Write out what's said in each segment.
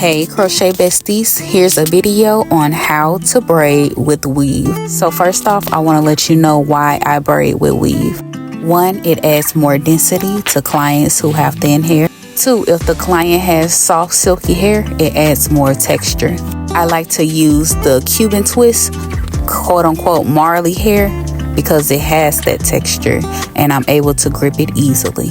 Hey crochet besties, here's a video on how to braid with weave. So first off, I want to let you know why I braid with weave. 1, it adds more density to clients who have thin hair. 2, if the client has soft silky hair, it adds more texture. I like to use the Cuban twist, quote unquote Marley hair, because it has that texture and I'm able to grip it easily.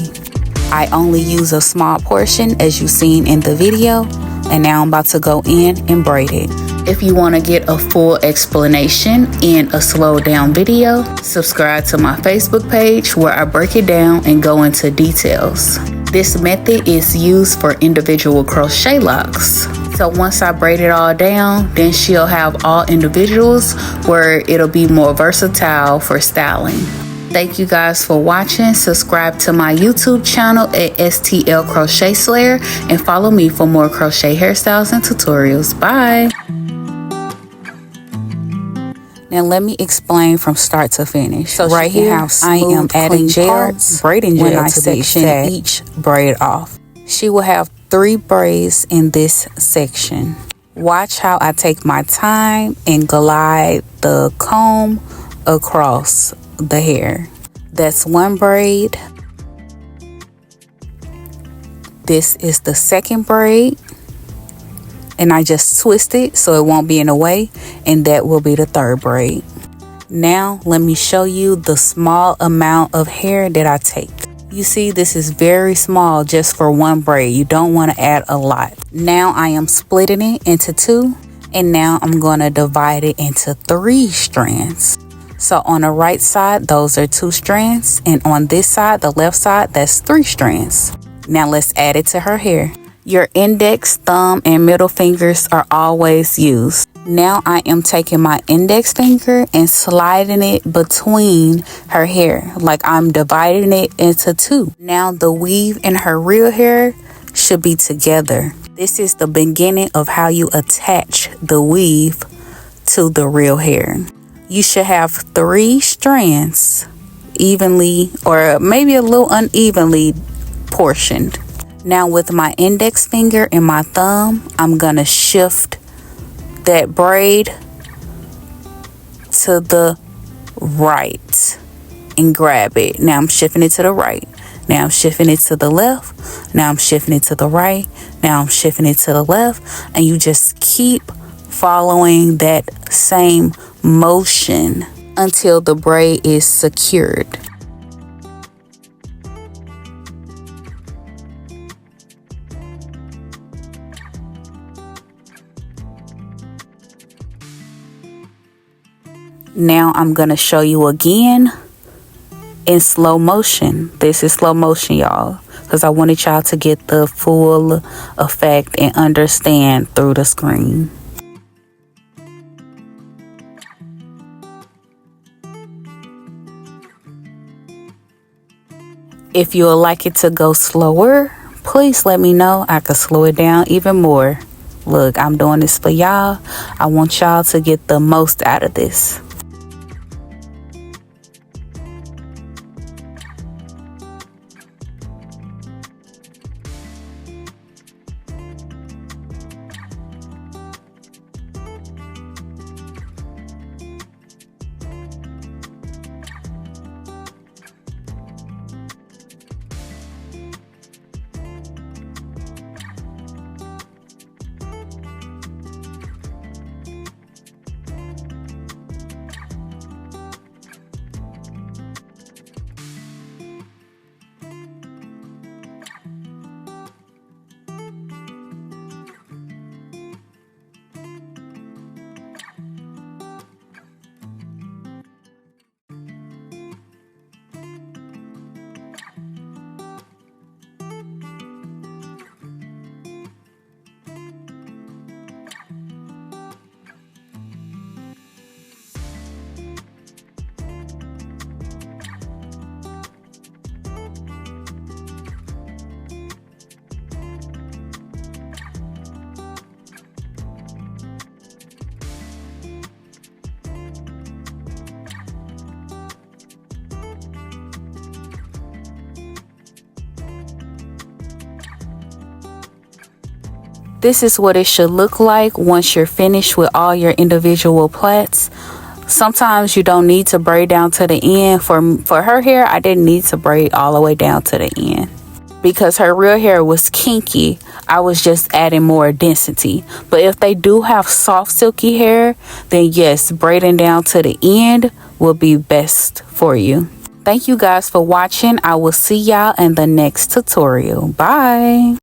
I only use a small portion as you've seen in the video, and now I'm about to go in and braid it. If you want to get a full explanation in a slowed down video, subscribe to my Facebook page where I break it down and go into details. This method is used for individual crochet locks. So once I braid it all down, then she'll have all individuals where it'll be more versatile for styling. Thank you guys for watching. Subscribe to my YouTube channel at STL Crochet Slayer and follow me for more crochet hairstyles and tutorials. Bye. Now let me explain from start to finish. So right here, I am adding gel, braiding gel when I section each braid off. She will have 3 braids in this section. Watch how I take my time and glide the comb across the hair. That's 1 braid. This is the 2nd braid, and I just twist it so it won't be in the way, and that will be the 3rd braid. Now let me show you the small amount of hair that I take. You see, this is very small just for 1 braid. You don't want to add a lot. Now I am splitting it into 2, and now I'm going to divide it into 3 strands. So on the right side, those are 2 strands, and on this side, the left side, that's 3 strands. Now let's add it to her hair. Your index, thumb, and middle fingers are always used. Now I am taking my index finger and sliding it between her hair, like I'm dividing it into 2. Now the weave and her real hair should be together. This is the beginning of how you attach the weave to the real hair. You should have 3 strands evenly or maybe a little unevenly portioned. Now with my index finger and my thumb, I'm gonna shift that braid to the right and grab it. Now I'm shifting it to the right. Now I'm shifting it to the left. Now I'm shifting it to the right. Now I'm shifting it to the left. And you just keep following that same motion until the braid is secured. Now I'm going to show you again in slow motion. This is slow motion, y'all, because I wanted y'all to get the full effect and understand through the screen. If you would like it to go slower, please let me know. I could slow it down even more. Look, I'm doing this for y'all. I want y'all to get the most out of this. This is what it should look like once you're finished with all your individual plaits. Sometimes you don't need to braid down to the end. For her hair, I didn't need to braid all the way down to the end because her real hair was kinky. I was just adding more density. But if they do have soft silky hair, then yes, braiding down to the end will be best for you. Thank you guys for watching. I will see y'all in the next tutorial. Bye.